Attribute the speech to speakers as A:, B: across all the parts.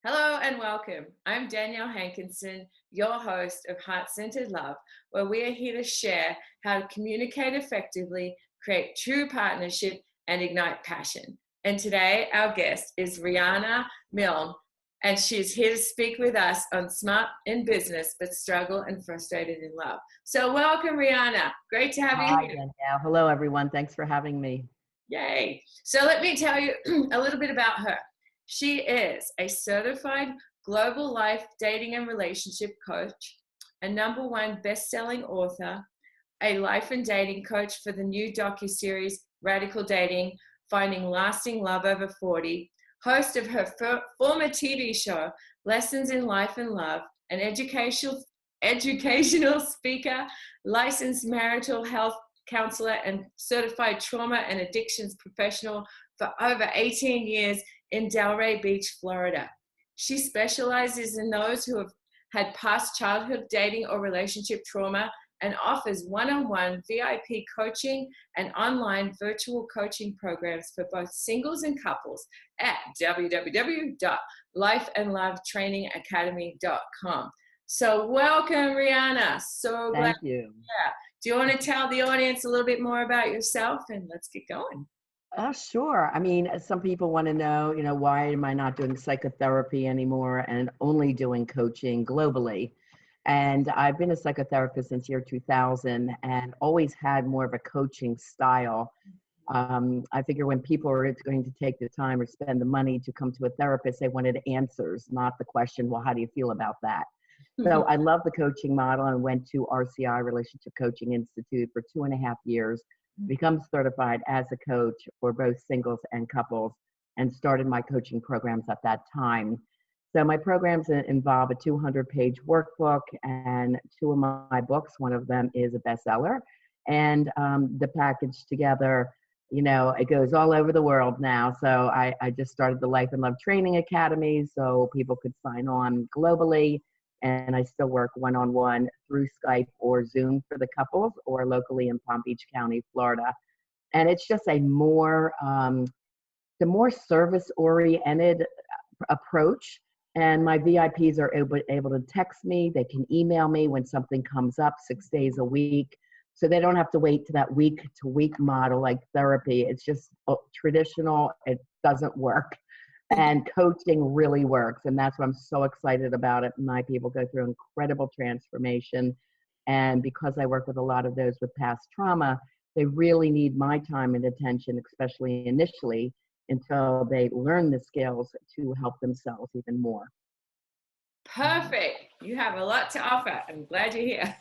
A: Hello and welcome. I'm Danielle Hankinson, your host of Heart Centered Love, where we are here to share how to communicate effectively, create true partnership, and ignite passion. And today, our guest is Riana Milne, and she's here to speak with us on smart in business, but struggle and frustrated in love. So, welcome, Riana. Great to have you
B: Hi,
A: here.
B: Danielle. Hello, everyone. Thanks for having me.
A: Yay. So let me tell you a little bit about her. She is a certified global life dating and relationship coach, a #1 best-selling author, a life and dating coach for the new docuseries Radical Dating, Finding Lasting Love Over 40, host of her former TV show Lessons in Life and Love, an educational speaker, licensed marital health counselor, and certified trauma and addictions professional for over 18 years in Delray Beach, Florida. She specializes in those who have had past childhood dating or relationship trauma and offers one-on-one VIP coaching and online virtual coaching programs for both singles and couples at www.lifeandlovetrainingacademy.com. So welcome, Riana. So glad.
B: Thank you.
A: Yeah. Do you want to tell the audience a little bit more about yourself, and let's get going?
B: Sure. I mean, some people want to know, why am I not doing psychotherapy anymore and only doing coaching globally? And I've been a psychotherapist since year 2000 and always had more of a coaching style. I figure when people are going to take the time or spend the money to come to a therapist, they wanted answers, not the question, well, how do you feel about that? So I love the coaching model and went to RCI, Relationship Coaching Institute, for 2.5 years, become certified as a coach for both singles and couples, and started my coaching programs at that time. So my programs involve a 200-page workbook and two of my books. One of them is a bestseller. And the package together, it goes all over the world now. So I just started the Life and Love Training Academy so people could sign on globally. And I still work one-on-one through Skype or Zoom for the couples, or locally in Palm Beach County, Florida. And it's just the more service-oriented approach. And my VIPs are able to text me. They can email me when something comes up 6 days a week. So they don't have to wait to that week-to-week model like therapy. It's just traditional. It doesn't work. And coaching really works. And that's what I'm so excited about it. My people go through incredible transformation. And because I work with a lot of those with past trauma, they really need my time and attention, especially initially, until they learn the skills to help themselves even more.
A: Perfect. You have a lot to offer. I'm glad you're here.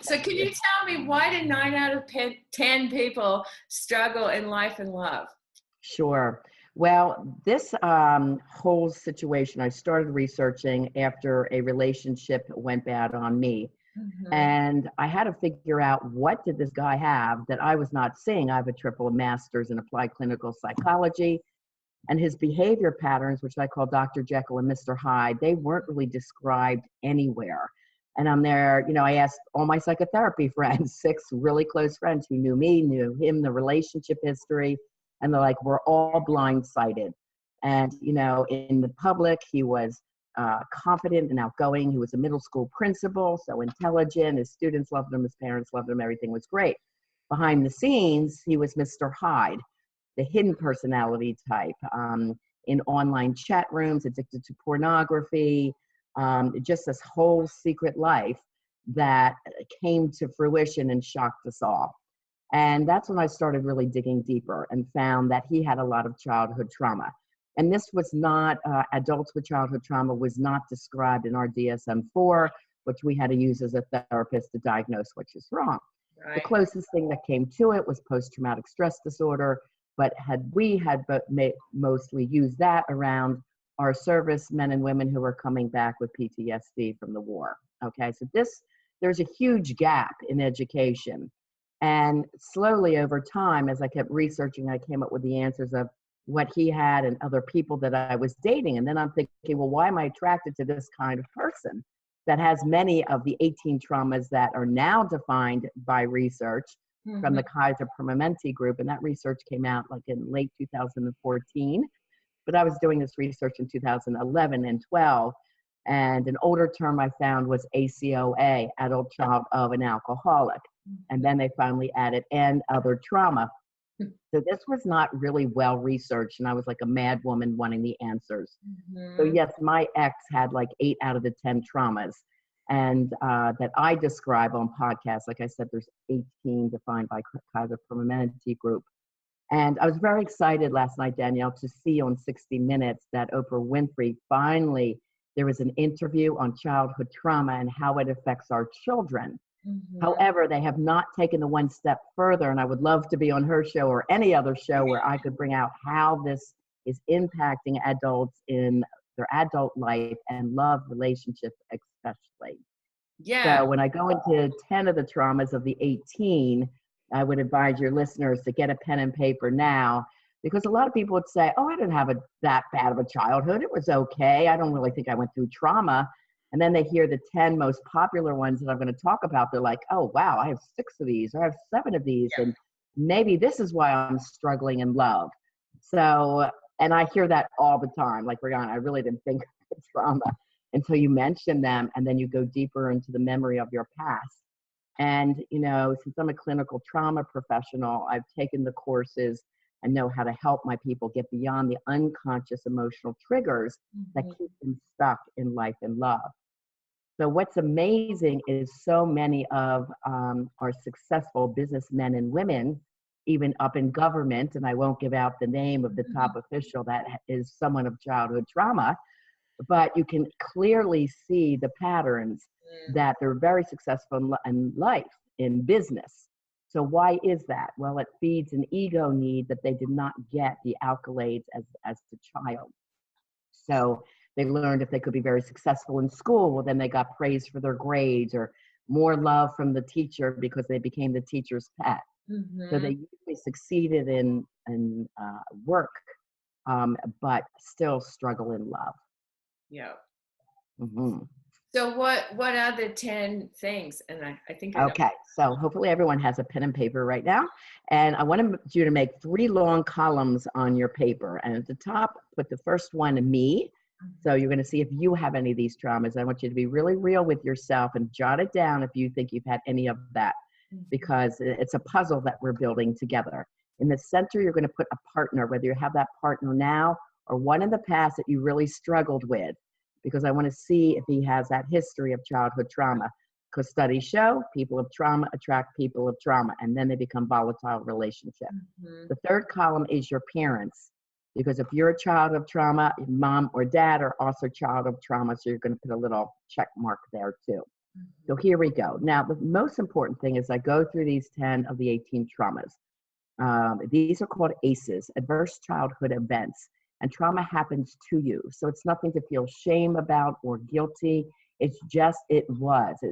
A: So can you tell me, why do 9 out of 10 people struggle in life and love?
B: Sure. Well, this whole situation I started researching after a relationship went bad on me. And I had to figure out, what did this guy have that I was not seeing? I have a triple master's in applied clinical psychology, and his behavior patterns, which I call Dr. Jekyll and Mr. Hyde, they weren't really described anywhere. And I'm there, I asked all my psychotherapy friends, 6 really close friends who knew me, knew him, the relationship history, and they're like, we're all blindsided. And, in the public, he was confident and outgoing. He was a middle school principal, so intelligent. His students loved him. His parents loved him. Everything was great. Behind the scenes, he was Mr. Hyde, the hidden personality type, in online chat rooms, addicted to pornography, just this whole secret life that came to fruition and shocked us all. And that's when I started really digging deeper and found that he had a lot of childhood trauma. And this was not, adults with childhood trauma was not described in our DSM-IV, which we had to use as a therapist to diagnose which is wrong.
A: Right.
B: The closest thing that came to it was post-traumatic stress disorder, but we had mostly used that around our service men and women who were coming back with PTSD from the war. Okay, so there's a huge gap in education. And slowly over time, as I kept researching, I came up with the answers of what he had and other people that I was dating. And then I'm thinking, well, why am I attracted to this kind of person that has many of the 18 traumas that are now defined by research from the Kaiser Permanente group? And that research came out like in late 2014. But I was doing this research in 2011 and 12, and an older term I found was ACOA, adult child of an alcoholic. And then they finally added and other trauma. So this was not really well researched, and I was like a mad woman wanting the answers. So yes, my ex had like 8 out of the 10 traumas, and that I describe on podcasts. Like I said, there's 18 defined by Kaiser Permanente Group. And I was very excited last night, Danielle, to see on 60 Minutes that Oprah Winfrey finally, there was an interview on childhood trauma and how it affects our children. However, they have not taken the one step further, and I would love to be on her show or any other show where I could bring out how this is impacting adults in their adult life and love relationships especially.
A: Yeah.
B: So when I go into 10 of the traumas of the 18, I would advise your listeners to get a pen and paper now, because a lot of people would say, oh, I didn't have that bad of a childhood. It was okay. I don't really think I went through trauma. And then they hear the 10 most popular ones that I'm going to talk about. They're like, oh, wow, I have 6 of these, or I have 7 of these. And maybe this is why I'm struggling in love. So, and I hear that all the time. Like, Riana, I really didn't think of trauma until you mention them. And then you go deeper into the memory of your past. And, you know, since I'm a clinical trauma professional, I've taken the courses and know how to help my people get beyond the unconscious emotional triggers that keep them stuck in life and love. So what's amazing is so many of our successful businessmen and women, even up in government, and I won't give out the name of the top official that is someone of childhood trauma, but you can clearly see the patterns that they're very successful in life, in business. So why is that? Well, it feeds an ego need that they did not get the accolades as a child. So they learned if they could be very successful in school, well, then they got praised for their grades or more love from the teacher because they became the teacher's pet. So they usually succeeded in work, but still struggle in love.
A: Yeah.
B: Mm-hmm.
A: So what are the 10 things? And I think I know.
B: Okay, so hopefully everyone has a pen and paper right now. And I want you to make 3 long columns on your paper. And at the top, put the first one, me. So you're going to see if you have any of these traumas. I want you to be really real with yourself and jot it down if you think you've had any of that, because it's a puzzle that we're building together. In the center, you're going to put a partner, whether you have that partner now or one in the past that you really struggled with, because I want to see if he has that history of childhood trauma. Because studies show people of trauma attract people of trauma, and then they become volatile relationships. The third column is your parents, because if you're a child of trauma, mom or dad are also child of trauma, so you're going to put a little check mark there too. So here we go. Now, the most important thing is I go through these 10 of the 18 traumas. These are called ACEs, adverse childhood events. And trauma happens to you. So it's nothing to feel shame about or guilty. It's just, it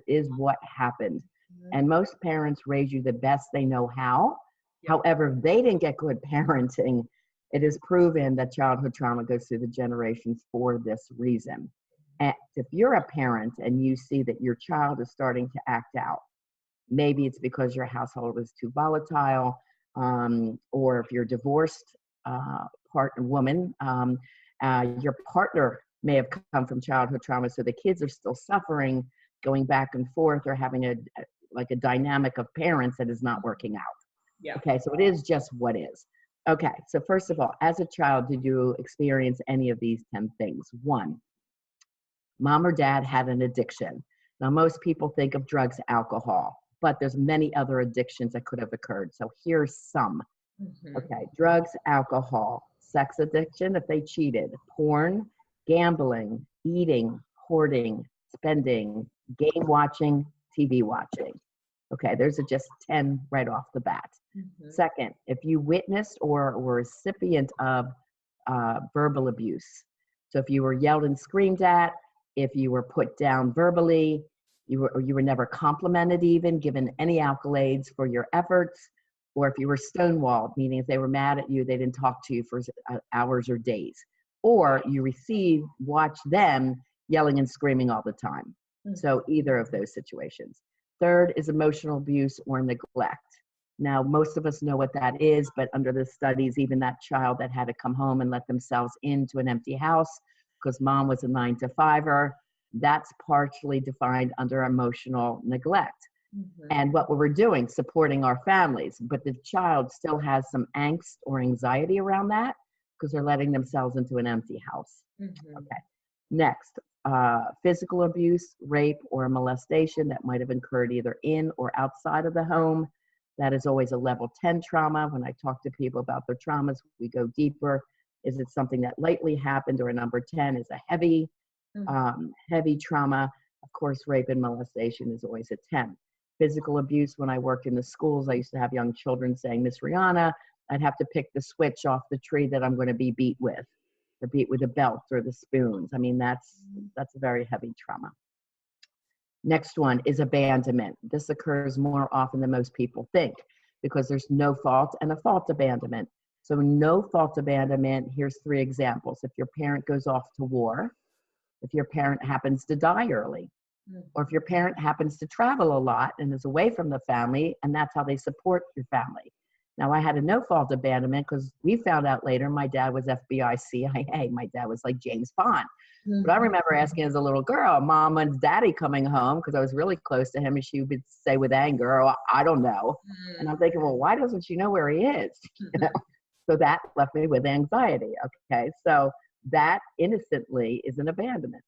B: is what happened. And most parents raise you the best they know how. However, if they didn't get good parenting, it is proven that childhood trauma goes through the generations for this reason. And if you're a parent and you see that your child is starting to act out, maybe it's because your household is too volatile, or if you're divorced, partner woman, your partner may have come from childhood trauma, so the kids are still suffering, going back and forth, or having a dynamic of parents that is not working out. Okay, so it is just what is. Okay, so first of all, as a child, did you experience any of these 10 things? 1, mom or dad had an addiction. Now, most people think of drugs, alcohol, but there's many other addictions that could have occurred. So here's some. Okay, drugs, alcohol, sex addiction if they cheated, porn, gambling, eating, hoarding, spending, game watching, TV watching. Okay, there's just 10 right off the bat. Second, if you witnessed or were a recipient of verbal abuse. So if you were yelled and screamed at, if you were put down verbally, you were never complimented, even given any accolades for your efforts, or if you were stonewalled, meaning if they were mad at you, they didn't talk to you for hours or days, or you watch them yelling and screaming all the time. So either of those situations. Third is emotional abuse or neglect. Now, most of us know what that is, but under the studies, even that child that had to come home and let themselves into an empty house because mom was a 9-to-5er, that's partially defined under emotional neglect. And what we were doing, supporting our families, but the child still has some angst or anxiety around that because they're letting themselves into an empty house. Okay. Next, physical abuse, rape, or molestation that might have occurred either in or outside of the home. That is always a level 10 trauma. When I talk to people about their traumas, we go deeper. Is it something that lightly happened, or a number 10 is a heavy trauma? Of course, rape and molestation is always a 10. Physical abuse, when I worked in the schools, I used to have young children saying, Miss Riana, I'd have to pick the switch off the tree that I'm going to be beat with, or beat with a belt or the spoons. I mean, that's a very heavy trauma. Next one is abandonment. This occurs more often than most people think because there's no fault and a fault abandonment. So no fault abandonment, here's 3 examples. If your parent goes off to war, if your parent happens to die early, or if your parent happens to travel a lot and is away from the family, and that's how they support your family. Now, I had a no-fault abandonment because we found out later my dad was FBI, CIA. My dad was like James Bond. But I remember asking as a little girl, Mom and Daddy coming home, because I was really close to him, and she would say with anger, oh, I don't know. And I'm thinking, well, why doesn't she know where he is? You know? So that left me with anxiety. Okay, so that innocently is an abandonment.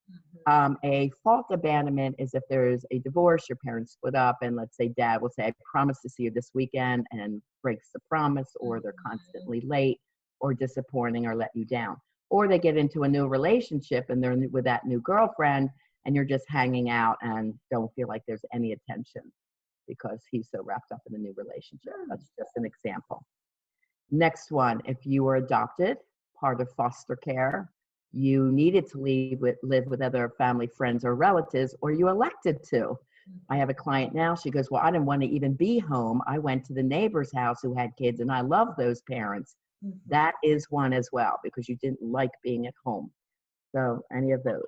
B: A fault abandonment is if there's a divorce, your parents split up, and let's say dad will say, I promise to see you this weekend, and breaks the promise, or they're constantly late or disappointing or let you down. Or they get into a new relationship and they're with that new girlfriend and you're just hanging out and don't feel like there's any attention because he's so wrapped up in the new relationship. That's just an example. Next one, if you were adopted, part of foster care, you needed to live with other family, friends, or relatives, or you elected to. I have a client now, she goes, well, I didn't want to even be home. I went to the neighbor's house who had kids, and I love those parents. That is one as well, because you didn't like being at home. So any of those.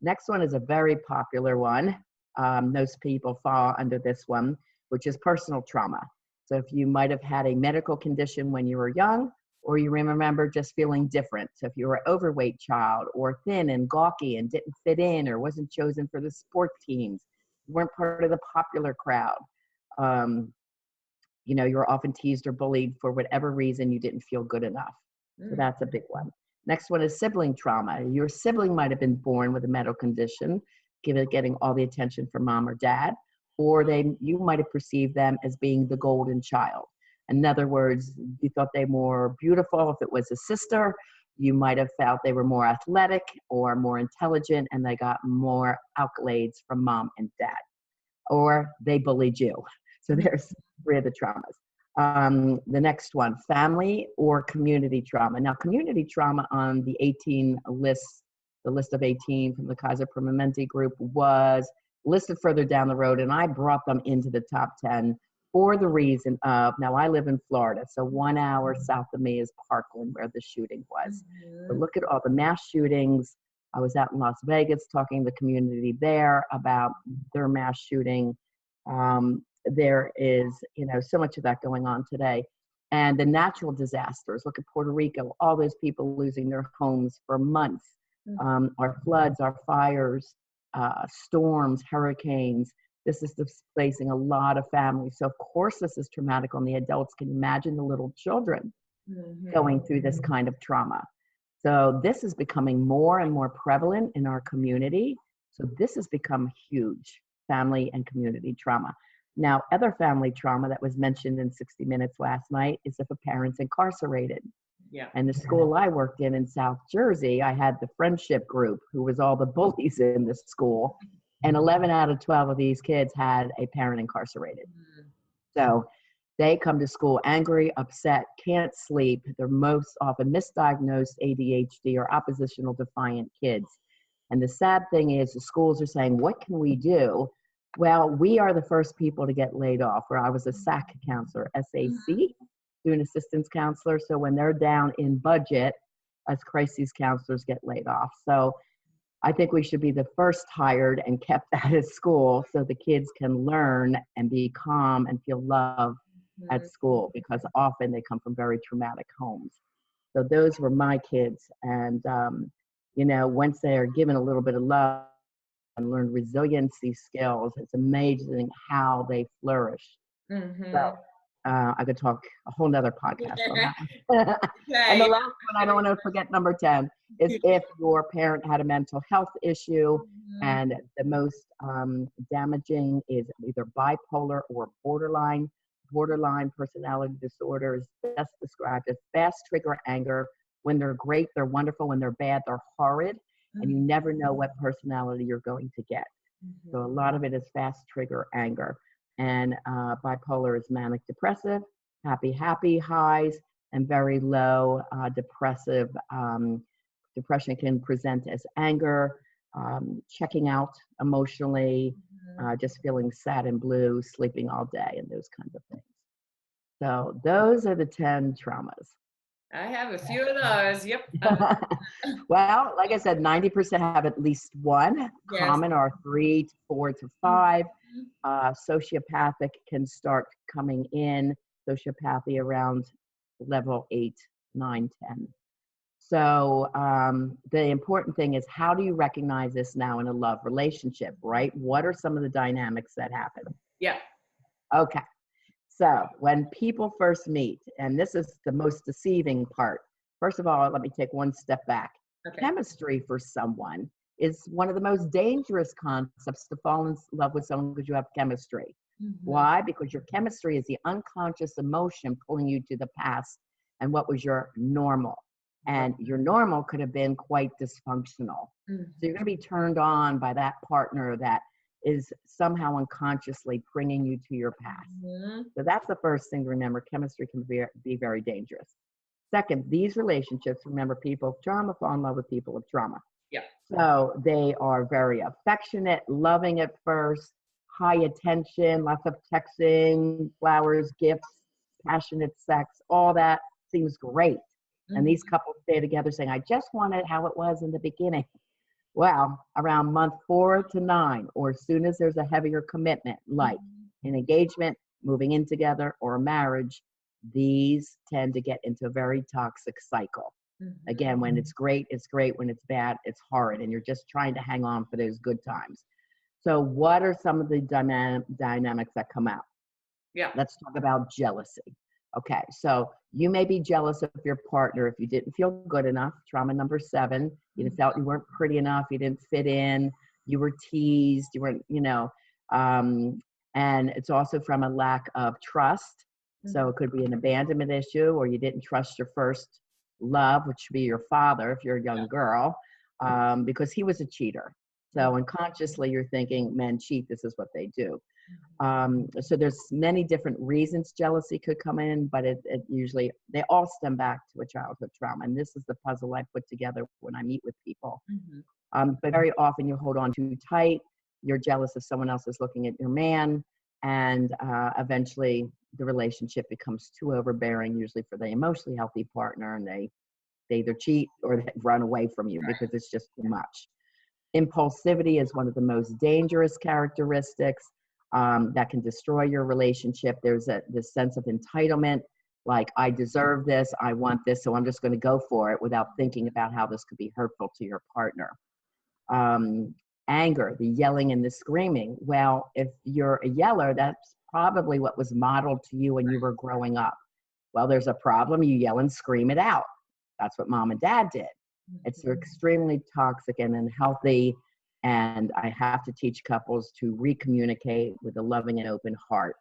B: Next one is a very popular one. Most people fall under this one, which is personal trauma. So if you might have had a medical condition when you were young, or you remember just feeling different. So if you were an overweight child, or thin and gawky and didn't fit in, or wasn't chosen for the sport teams, you weren't part of the popular crowd. You know, you were often teased or bullied for whatever reason you didn't feel good enough. So that's a big one. Next one is sibling trauma. Your sibling might have been born with a medical condition, getting all the attention from mom or dad, or you might have perceived them as being the golden child. In other words, you thought they were more beautiful if it was a sister. You might have felt they were more athletic or more intelligent, and they got more accolades from mom and dad. Or they bullied you. So there's 3 of the traumas. The next one, family or community trauma. Now, community trauma on the 18 list, the list of 18 from the Kaiser Permanente group, was listed further down the road, and I brought them into the top 10 for the reason of, now I live in Florida, so 1 hour south of me is Parkland, where the shooting was. But look at all the mass shootings. I was out in Las Vegas talking to the community there about their mass shooting. There is, so much of that going on today. And the natural disasters, look at Puerto Rico, all those people losing their homes for months. Our floods, our fires, storms, hurricanes. This is displacing a lot of families. So of course this is traumatic on the adults. Can you imagine the little children going through this kind of trauma? So this is becoming more and more prevalent in our community. So this has become huge, family and community trauma. Now, other family trauma that was mentioned in 60 Minutes last night is if a parent's incarcerated. Yeah. And the school I worked in South Jersey, I had the friendship group who was all the bullies in the school. And 11 out of 12 of these kids had a parent incarcerated. So they come to school angry, upset, can't sleep. They're most often misdiagnosed ADHD or oppositional defiant kids. And the sad thing is the schools are saying, what can we do? Well, we are the first people to get laid off, where I was a SAC counselor, SAC, student assistance counselor. So when they're down in budget, us crises counselors get laid off. So I think we should be the first hired and kept out of school so the kids can learn and be calm and feel love at school, because often they come from very traumatic homes. So those were my kids. And, you know, once they are given a little bit of love and learn resiliency skills, it's amazing how they flourish. So I could talk a whole nother podcast on that one. And the last one, I don't want to forget number 10, is if your parent had a mental health issue, and the most damaging is either bipolar or borderline. Borderline personality disorder is best described as fast trigger anger. When they're great, they're wonderful. When they're bad, they're horrid. And you never know what personality you're going to get. So a lot of it is fast trigger anger. And bipolar is manic depressive, happy highs, and very low depressive. Depression can present as anger, checking out emotionally, just feeling sad and blue, sleeping all day, and those kinds of things. So those are the 10 traumas.
A: I have a few of those. Yep.
B: Well, like I said, 90% have at least one.
A: Yes.
B: Common are 3 to 4 to 5. Sociopathic can start coming in, sociopathy around level 8, 9, 10. So the important thing is, how do you recognize this now in a love relationship, right? What are some of the dynamics that happen?
A: Yeah.
B: Okay. So when people first meet, and this is the most deceiving part. First of all, let me take one step back.
A: Okay.
B: Chemistry for someone is one of the most dangerous concepts to fall in love with someone because you have chemistry. Why? Because your chemistry is the unconscious emotion pulling you to the past and what was your normal. And your normal could have been quite dysfunctional. So you're going to be turned on by that partner that is somehow unconsciously bringing you to your past. So that's the first thing to remember. Chemistry can be very dangerous. Second, these relationships, remember, people of trauma fall in love with people of trauma.
A: Yeah.
B: So they are very affectionate, loving at first, high attention, lots of texting, flowers, gifts, passionate sex, all that seems great. And these couples stay together saying, I just wanted how it was in the beginning. Well, around month 4 to 9, or as soon as there's a heavier commitment, like an engagement, moving in together, or a marriage, these tend to get into a very toxic cycle. Again, when it's great, it's great. When it's bad, it's horrid. And you're just trying to hang on for those good times. So what are some of the dynamics that come out?
A: Yeah.
B: Let's talk about jealousy. Okay, so you may be jealous of your partner if you didn't feel good enough. Trauma number 7, you felt you weren't pretty enough, you didn't fit in, you were teased, you weren't, and it's also from a lack of trust. So it could be an abandonment issue, or you didn't trust your first love, which would be your father if you're a young girl, because he was a cheater. So unconsciously you're thinking, men cheat, this is what they do. So there's many different reasons jealousy could come in, but it usually, they all stem back to a childhood trauma. And this is the puzzle I put together when I meet with people. But very often you hold on too tight, you're jealous if someone else is looking at your man, and eventually the relationship becomes too overbearing, usually for the emotionally healthy partner, and they either cheat or they run away from you because it's just too much. Impulsivity is one of the most dangerous characteristics. That can destroy your relationship. There's this sense of entitlement, like I deserve this, I want this, so I'm just going to go for it without thinking about how this could be hurtful to your partner. Anger, the yelling and the screaming. Well, if you're a yeller, that's probably what was modeled to you when you were growing up. Well, there's a problem, you yell and scream it out. That's what mom and dad did. It's extremely toxic and unhealthy. And I have to teach couples to recommunicate with a loving and open heart.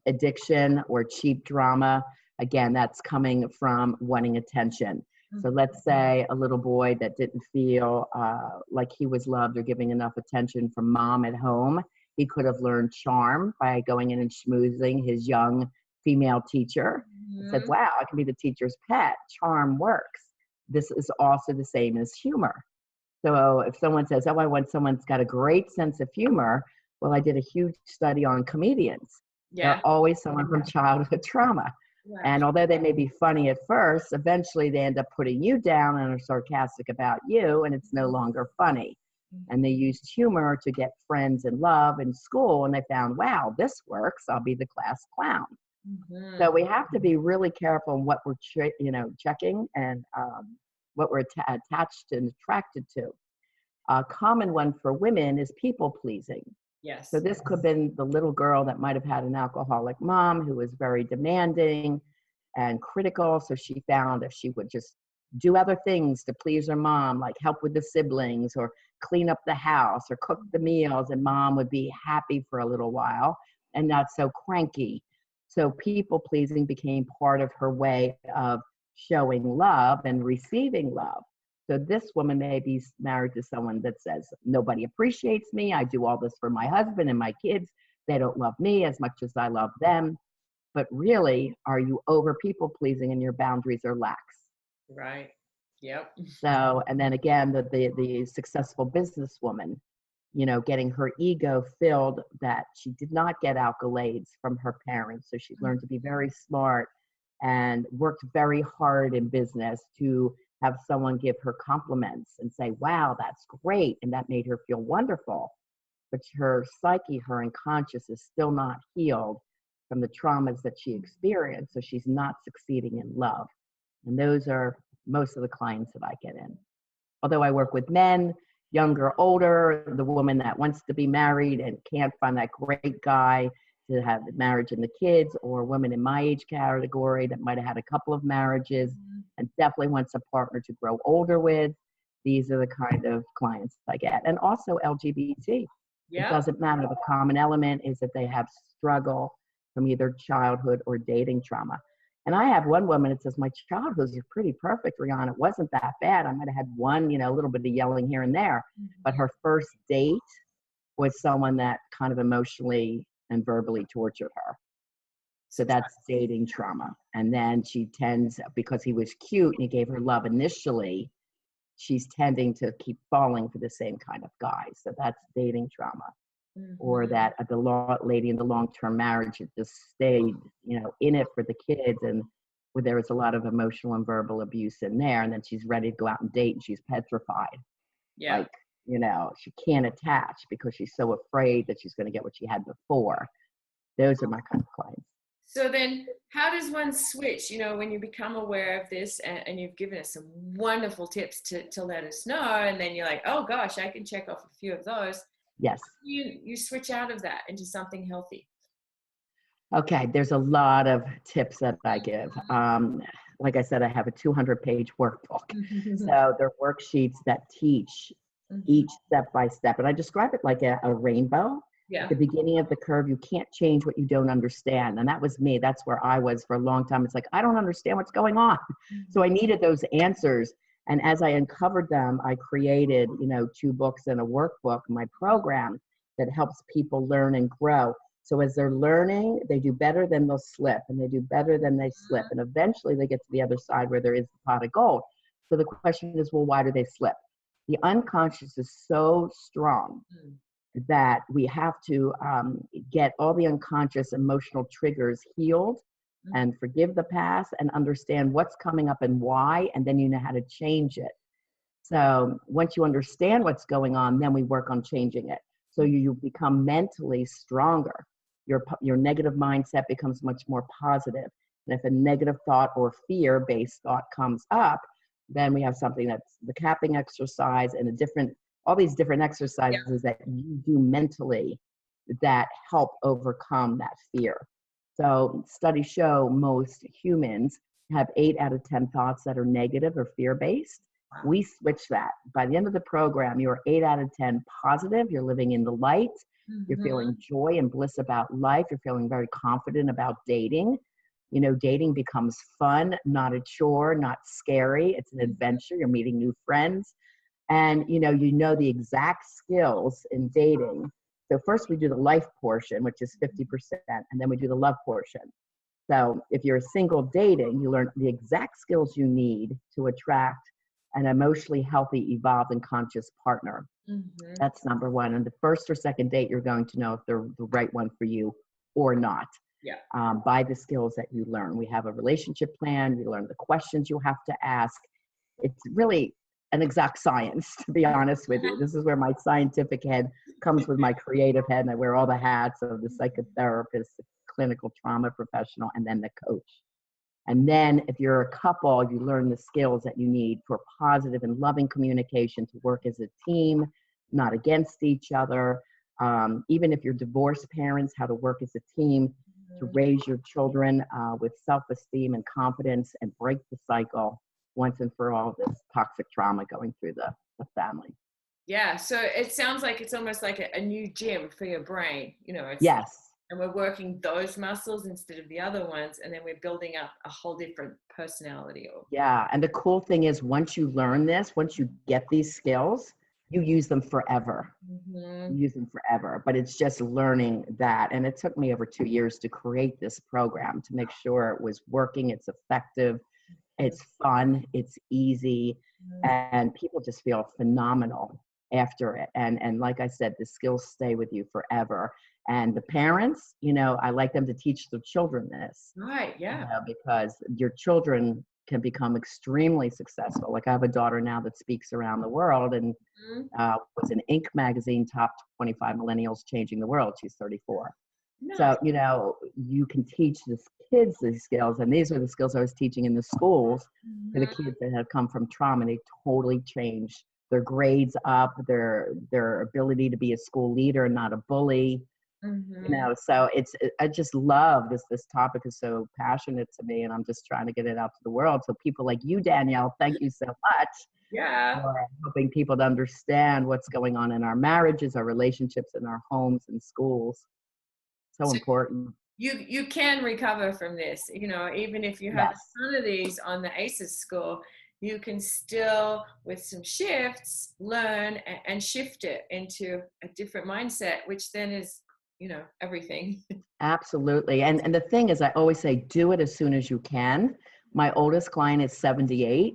B: Addiction or cheap drama, again, that's coming from wanting attention. So let's say a little boy that didn't feel like he was loved or giving enough attention from mom at home. He could have learned charm by going in and schmoozing his young female teacher. Said, wow, I can be the teacher's pet. Charm works. This is also the same as humor. So if someone says, oh, I want someone's got a great sense of humor, well, I did a huge study on comedians. They're always someone from childhood trauma. And although they may be funny at first, eventually they end up putting you down and are sarcastic about you, and it's no longer funny. And they used humor to get friends and love in school. And they found, wow, this works. I'll be the class clown.
A: Mm-hmm.
B: So we have to be really careful in what we're, checking and what we're attached and attracted to. A common one for women is people pleasing.
A: Yes.
B: So this could have been the little girl that might have had an alcoholic mom who was very demanding and critical. So she found if she would just do other things to please her mom, like help with the siblings or clean up the house or cook the meals, and mom would be happy for a little while and not so cranky. So people pleasing became part of her way of showing love and receiving love. So this woman may be married to someone that says, nobody appreciates me. I do all this for my husband and my kids. They don't love me as much as I love them. But really, are you over people pleasing and your boundaries are lax?
A: Right. Yep.
B: So, and then again, the successful businesswoman, getting her ego filled that she did not get accolades from her parents. So she learned to be very smart and worked very hard in business to have someone give her compliments and say, wow, that's great. And that made her feel wonderful. But her psyche, her unconscious is still not healed from the traumas that she experienced. So she's not succeeding in love. And those are most of the clients that I get in. Although I work with men, younger, older, the woman that wants to be married and can't find that great guy to have the marriage and the kids, or women in my age category that might have had a couple of marriages and definitely wants a partner to grow older with. These are the kind of clients I get. And also LGBT. It doesn't matter. The common element is that they have struggle from either childhood or dating trauma. And I have one woman that says, my childhood was pretty perfect, Riana. It wasn't that bad. I might have had one, a little bit of yelling here and there. But her first date was someone that kind of emotionally and verbally tortured her. So that's dating trauma. And then she tends, because he was cute and he gave her love initially, she's tending to keep falling for the same kind of guy. So that's dating trauma. Or that the lady in the long-term marriage just stayed, in it for the kids, and where there was a lot of emotional and verbal abuse in there, and then she's ready to go out and date, and she's petrified.
A: Yeah.
B: Like, she can't attach because she's so afraid that she's going to get what she had before. Those are my kind of clients.
A: So then how does one switch, when you become aware of this and you've given us some wonderful tips to let us know, and then you're like, oh gosh, I can check off a few of those.
B: Yes.
A: You switch out of that into something healthy.
B: Okay, there's a lot of tips that I give. Like I said, I have a 200-page workbook. So they're worksheets that teach each step by step. And I describe it like a rainbow.
A: Yeah.
B: At the beginning of the curve, you can't change what you don't understand. And that was me. That's where I was for a long time. It's like, I don't understand what's going on. So I needed those answers. And as I uncovered them, I created, 2 books and a workbook, my program that helps people learn and grow. So as they're learning, they do better, then they'll slip, and they do better, then they slip. And eventually they get to the other side where there is the pot of gold. So the question is, well, why do they slip? The unconscious is so strong that we have to get all the unconscious emotional triggers healed and forgive the past and understand what's coming up and why, and then you know how to change it. So once you understand what's going on, then we work on changing it. So you become mentally stronger. Your negative mindset becomes much more positive. And if a negative thought or fear-based thought comes up, then we have something that's the capping exercise and all these different exercises that you do mentally that help overcome that fear. So studies show most humans have 8 out of 10 thoughts that are negative or fear-based. Wow. We switch that. By the end of the program, you're 8 out of 10 positive. You're living in the light. You're feeling joy and bliss about life. You're feeling very confident about dating. Dating becomes fun, not a chore, not scary. It's an adventure. You're meeting new friends. And, you know the exact skills in dating. So first we do the life portion, which is 50%, and then we do the love portion. So if you're single dating, you learn the exact skills you need to attract an emotionally healthy, evolved, and conscious partner. That's number one. And the first or second date, you're going to know if they're the right one for you or not. By the skills that you learn. We have a relationship plan. We learn the questions you have to ask. It's really an exact science, to be honest with you. This is where my scientific head comes with my creative head, and I wear all the hats of the psychotherapist, the clinical trauma professional, and then the coach. And then if you're a couple, you learn the skills that you need for positive and loving communication, to work as a team, not against each other. Even if you're divorced parents, how to work as a team to raise your children with self-esteem and confidence, and break the cycle once and for all, this toxic trauma going through the family.
A: Yeah, so it sounds like it's almost like a new gym for your brain. It's
B: Yes.
A: and we're working those muscles instead of the other ones, and then we're building up a whole different personality.
B: Yeah, and the cool thing is, once you learn this, once you get these skills, you use them forever. You use them forever, but it's just learning that. And it took me over 2 years to create this program, to make sure it was working, it's effective, it's fun, it's easy, and people just feel phenomenal after it. And like I said, the skills stay with you forever. And the parents, I like them to teach their children this.
A: Right, yeah.
B: Because your children can become extremely successful. Like, I have a daughter now that speaks around the world, and was in Inc. magazine top 25 millennials changing the world. She's 34. Nice. So, you can teach the kids these skills, and these are the skills I was teaching in the schools for the kids that have come from trauma. They totally changed their grades up, their ability to be a school leader and not a bully. So I just love this topic is so passionate to me, and I'm just trying to get it out to the world. So people like you, Danielle, thank you so much.
A: Yeah.
B: For helping people to understand what's going on in our marriages, our relationships, in our homes and schools. So important.
A: You can recover from this, even if you have a ton of these on the ACEs score, you can still, with some shifts, learn and shift it into a different mindset, which then is, everything.
B: Absolutely. And the thing is, I always say, do it as soon as you can. My oldest client is 78,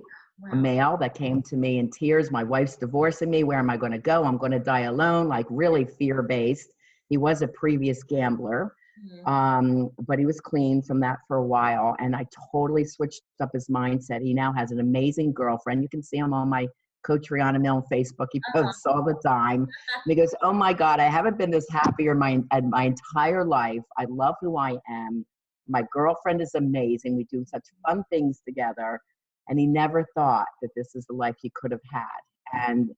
B: a male that came to me in tears. My wife's divorcing me. Where am I going to go? I'm going to die alone, like really fear-based. He was a previous gambler, but he was clean from that for a while. And I totally switched up his mindset. He now has an amazing girlfriend. You can see him on my Coach Riana Milne Facebook. He posts all the time. And he goes, oh my God, I haven't been this happy in my entire life. I love who I am. My girlfriend is amazing. We do such fun things together. And he never thought that this is the life he could have had. And,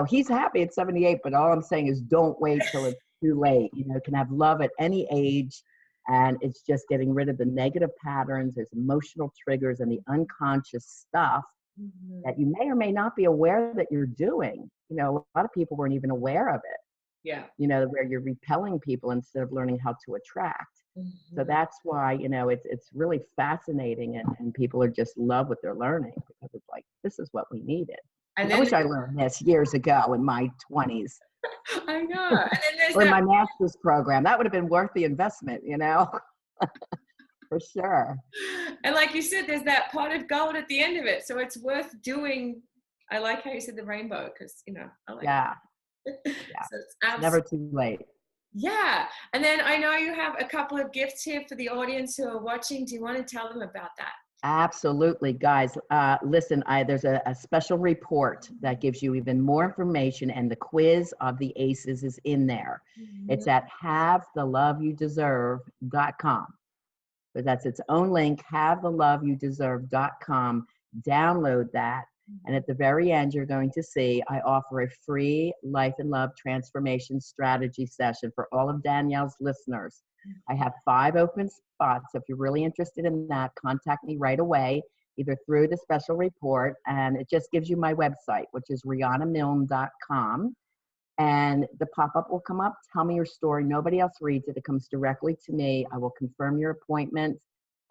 B: he's happy at 78, but all I'm saying is, don't wait till it's too late. You can have love at any age. And it's just getting rid of the negative patterns. There's emotional triggers and the unconscious stuff that you may or may not be aware that you're doing. A lot of people weren't even aware of it.
A: Yeah.
B: Where you're repelling people instead of learning how to attract. So that's why, it's really fascinating, and people are just love what they're learning, because it's like, this is what we needed. And I wish I learned this years ago in my 20s.
A: I know. And then there's
B: or my master's program. That would have been worth the investment, for sure. And
A: like you said, there's that pot of gold at the end of it. So it's worth doing. I like how you said the rainbow, because, I like it. So it's
B: never too late.
A: Yeah. And then I know you have a couple of gifts here for the audience who are watching. Do you want to tell them about that?
B: Absolutely, guys. Listen, there's a special report that gives you even more information, and the quiz of the ACEs is in there. It's at havetheloveyoudeserve.com. So that's its own link, havetheloveyoudeserve.com. Download that. And at the very end, you're going to see I offer a free life and love transformation strategy session for all of Danielle's listeners. I have 5 open spots. So if you're really interested in that, contact me right away, either through the special report, and it just gives you my website, which is rianamilne.com. And the pop-up will come up. Tell me your story. Nobody else reads it. It comes directly to me. I will confirm your appointment,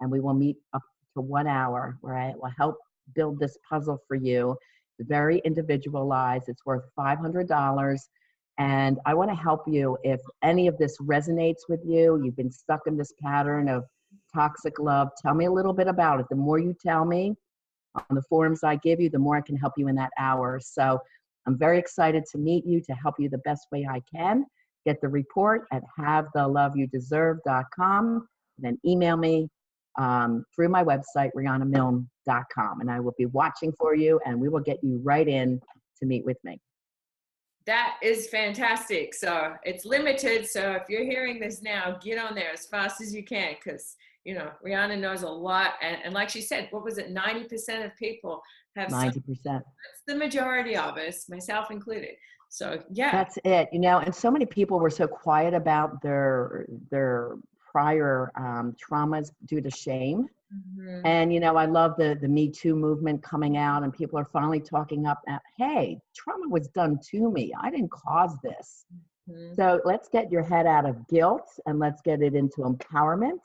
B: and we will meet up to 1 hour where I will help build this puzzle for you. It's very individualized. It's worth $500. And I want to help you. If any of this resonates with you, you've been stuck in this pattern of toxic love, tell me a little bit about it. The more you tell me on the forums I give you, the more I can help you in that hour. So I'm very excited to meet you, to help you the best way I can. Get the report at havetheloveyoudeserve.com. Then email me. through my website, rianamilne.com. And I will be watching for you, and we will get you right in to meet with me.
A: That is fantastic. So it's limited. So if you're hearing this now, get on there as fast as you can, because, you know, Riana knows a lot. And like she said, what was it? 90% of people have
B: 90%.
A: That's the majority of us, myself included. So yeah.
B: That's it. You know, and so many people were so quiet about their prior traumas due to shame.
A: Mm-hmm.
B: And, you know, I love the Me Too movement coming out, and people are finally talking up at, hey, trauma was done to me. I didn't cause this.
A: Mm-hmm.
B: So let's get your head out of guilt, and let's get it into empowerment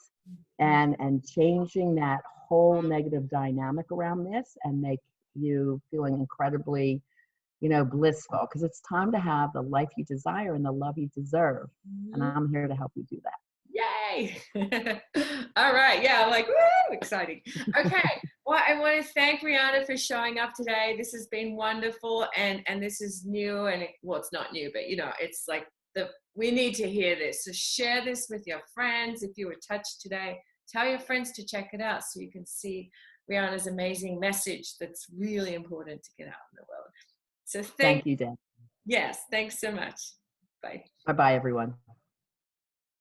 B: and changing that whole negative dynamic around this, and make you feeling incredibly, you know, blissful, because it's time to have the life you desire and the love you deserve. And I'm here to help you do that.
A: Yay! All right. Yeah, I'm like, woo, exciting. Okay. Well, I want to thank Riana for showing up today. This has been wonderful, and this is new, and well, it's not new, but you know, it's like we need to hear this. So share this with your friends. If you were touched today, tell your friends to check it out so you can see Riana's amazing message that's really important to get out in the world. So
B: Thank you, Dan.
A: Yes, thanks so much. Bye.
B: Bye-bye, everyone.